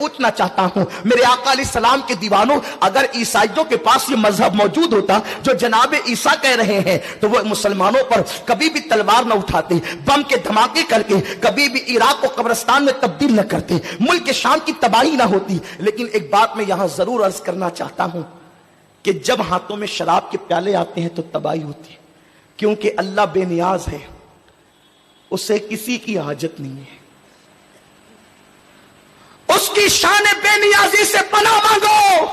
پوچھنا چاہتا ہوں میرے آقا علیہ السلام کے دیوانوں، اگر عیسائیوں کے پاس یہ مذہب موجود ہوتا جو جناب عیسیٰ کہہ رہے ہیں تو وہ مسلمانوں پر کبھی بھی تلوار نہ اٹھاتے، بم کے دھماکے کر کے کبھی بھی عراق کو قبرستان میں تبدیل نہ کرتے، ملک شام کی تباہی نہ ہوتی۔ لیکن ایک بات میں یہاں ضرور عرض کرنا چاہتا ہوں کہ جب ہاتھوں میں شراب کے پیالے آتے ہیں تو تباہی ہوتی ہے، کیونکہ اللہ بے نیاز ہے، اسے کسی کی حاجت نہیں ہے، اس کی شان بے نیازی سے پناہ مانگو۔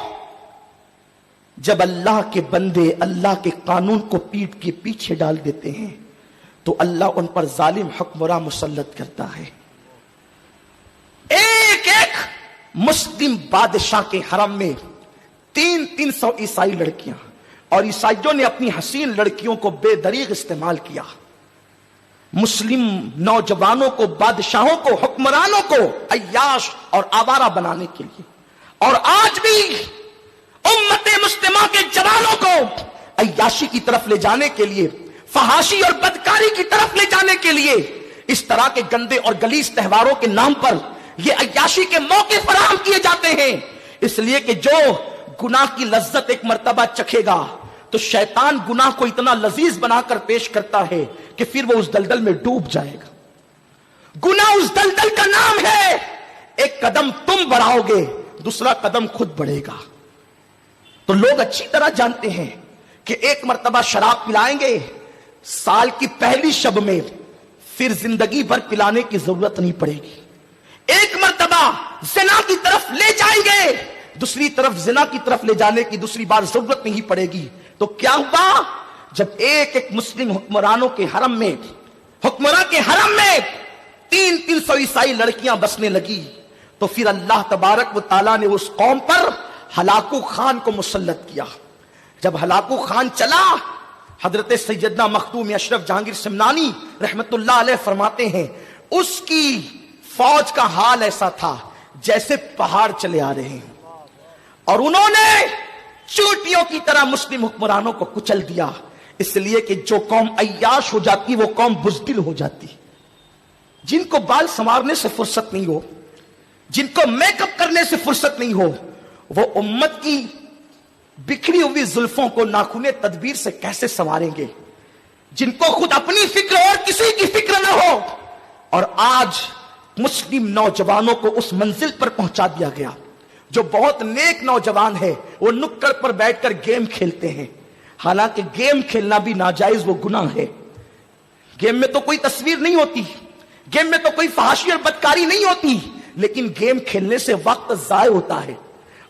جب اللہ کے بندے اللہ کے قانون کو پیٹ کے پیچھے ڈال دیتے ہیں تو اللہ ان پر ظالم حکمراں مسلط کرتا ہے۔ ایک ایک مسلم بادشاہ کے حرم میں 300 عیسائی لڑکیاں، اور عیسائیوں نے اپنی حسین لڑکیوں کو بے دریغ استعمال کیا، مسلم نوجوانوں کو، بادشاہوں کو، حکمرانوں کو عیاش اور آوارہ بنانے کے لیے۔ اور آج بھی امت مسلمہ کے جوانوں کو عیاشی کی طرف لے جانے کے لیے، فحاشی اور بدکاری کی طرف لے جانے کے لیے اس طرح کے گندے اور غلیظ تہواروں کے نام پر یہ عیاشی کے موقع فراہم کیے جاتے ہیں، اس لیے کہ جو گناہ کی لذت ایک مرتبہ چکھے گا تو شیطان گناہ کو اتنا لذیذ بنا کر پیش کرتا ہے کہ پھر وہ اس دلدل میں ڈوب جائے گا۔ گناہ اس دلدل کا نام ہے، ایک قدم تم بڑھاؤ گے، دوسرا قدم خود بڑھے گا۔ تو لوگ اچھی طرح جانتے ہیں کہ ایک مرتبہ شراب پلائیں گے سال کی پہلی شب میں، پھر زندگی بھر پلانے کی ضرورت نہیں پڑے گی۔ ایک مرتبہ زنا کی طرف لے جائیں گے، دوسری طرف زنا کی طرف لے جانے کی دوسری بار ضرورت نہیں پڑے گی۔ تو کیا ہوا؟ جب ایک ایک مسلم حکمرانوں کے حرم میں، حکمراں کے حرم میں 300 عیسائی لڑکیاں بسنے لگی تو پھر اللہ تبارک و تعالیٰ نے اس قوم پر ہلاکو خان کو مسلط کیا۔ جب ہلاکو خان چلا، حضرت سیدنا مخدوم اشرف جہانگیر سمنانی رحمت اللہ علیہ فرماتے ہیں اس کی فوج کا حال ایسا تھا جیسے پہاڑ چلے آ رہے ہیں، اور انہوں نے چوٹیوں کی طرح مسلم حکمرانوں کو کچل دیا، اس لیے کہ جو قوم عیاش ہو جاتی وہ قوم بزدل ہو جاتی۔ جن کو بال سنوارنے سے فرصت نہیں ہو، جن کو میک اپ کرنے سے فرصت نہیں ہو، وہ امت کی بکھری ہوئی زلفوں کو ناخن تدبیر سے کیسے سنواریں گے؟ جن کو خود اپنی فکر اور کسی کی فکر نہ ہو۔ اور آج مسلم نوجوانوں کو اس منزل پر پہنچا دیا گیا، جو بہت نیک نوجوان ہے وہ نکڑ پر بیٹھ کر گیم کھیلتے ہیں، حالانکہ گیم کھیلنا بھی ناجائز وہ گناہ ہے۔ گیم میں تو کوئی تصویر نہیں ہوتی، گیم میں تو کوئی فحاشی اور بدکاری نہیں ہوتی، لیکن گیم کھیلنے سے وقت ضائع ہوتا ہے،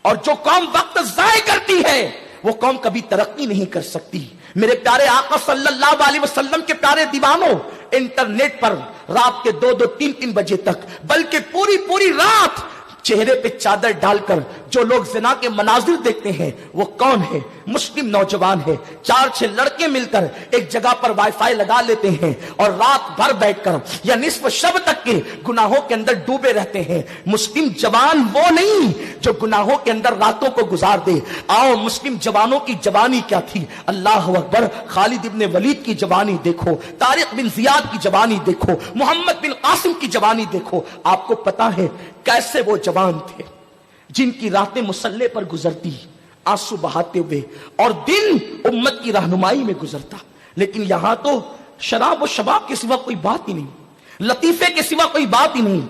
اور جو قوم وقت ضائع کرتی ہے وہ قوم کبھی ترقی نہیں کر سکتی۔ میرے پیارے آقا صلی اللہ علیہ وسلم کے پیارے دیوانوں، انٹرنیٹ پر رات کے 2-2 3-3 بجے تک، بلکہ پوری رات چہرے پہ چادر ڈال کر جو لوگ زنا کے مناظر دیکھتے ہیں وہ کون ہے؟ مسلم نوجوان ہے۔ 4-6 لڑکے مل کر ایک جگہ پر وائی فائی لگا لیتے ہیں اور رات بھر بیٹھ کر یا نصف شب تک کے گناہوں کے اندر ڈوبے رہتے ہیں۔ مسلم جوان وہ نہیں جو گناہوں کے اندر راتوں کو گزار دے۔ آؤ مسلم جوانوں کی جوانی کیا تھی، اللہ اکبر۔ خالد ابن ولید کی جوانی دیکھو، طارق بن زیاد کی جوانی دیکھو، محمد بن قاسم کی جوانی دیکھو۔ آپ کو پتا ہے کیسے وہ جوان تھے جن کی راتیں مسلح پر گزرتی آنسو بہاتے ہوئے اور دن امت کی رہنمائی میں گزرتا۔ لیکن یہاں تو شراب و شباب کے سوا کوئی بات ہی نہیں، لطیفے کے سوا کوئی بات ہی نہیں،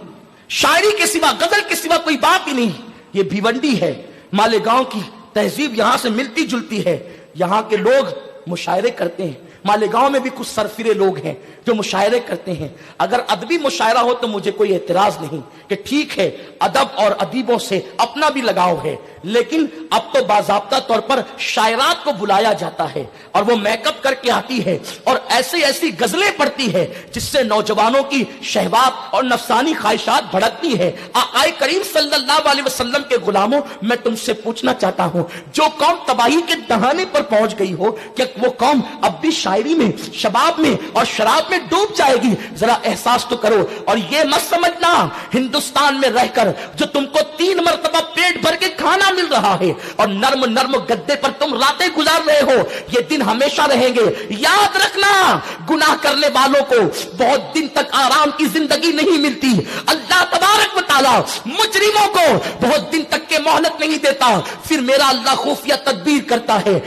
شاعری کے سوا، غزل کے سوا کوئی بات ہی نہیں۔ یہ بھیونڈی ہے، مالیگاؤں کی تہذیب یہاں سے ملتی جلتی ہے۔ یہاں کے لوگ مشاعرے کرتے ہیں، مالیگاؤں میں بھی کچھ سرفرے لوگ ہیں جو مشاعرے کرتے ہیں۔ اگر ادبی مشاعرہ ہو تو مجھے کوئی اعتراض نہیں کہ ٹھیک ہے، ادب اور ادیبوں سے اپنا بھی لگاؤ ہے، لیکن اب تو باضابطہ طور پر شاعرات کو بلایا جاتا ہے اور وہ میک اپ کر کے آتی ہے اور ایسی غزلیں پڑھتی ہے جس سے نوجوانوں کی شہوات اور نفسانی خواہشات بھڑکتی ہے۔ آقا کریم صلی اللہ علیہ وسلم کے غلاموں، میں تم سے پوچھنا چاہتا ہوں، جو قوم تباہی کے دہانے پر پہنچ گئی ہو، کہ وہ قوم اب بھی شاعری میں، شباب میں اور شراب میں ڈوب جائے گی؟ ذرا احساس تو کرو۔ اور یہ مت سمجھنا ہندوستان میں رہ کر جو تم کو 3 مرتبہ پیٹ بھر کے کھانا مل رہا رہا ہے اور نرم نرم گدے پر تم راتیں گزار رہے ہو. یہ دن ہمیشہ رہیں گے. یاد رکھنا گناہ کرنے والوں کو بہت دن تک آرام کی زندگی نہیں ملتی. اللہ تبارک و تعالی مجرموں کو بہت دن تک کے مہلت نہیں دیتا. پھر میرا اللہ خفیہ تدبیر کرتا ہے.